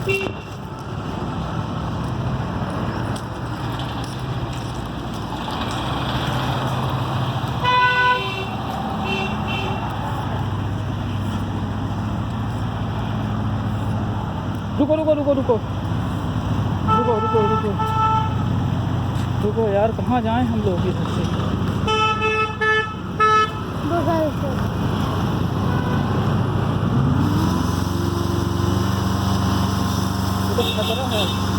रुको रुको रुको रुको रुको रुको रुको रुको यार, कहाँ जाएं हम लोग इधर से? बगल से ये तो खतरा है।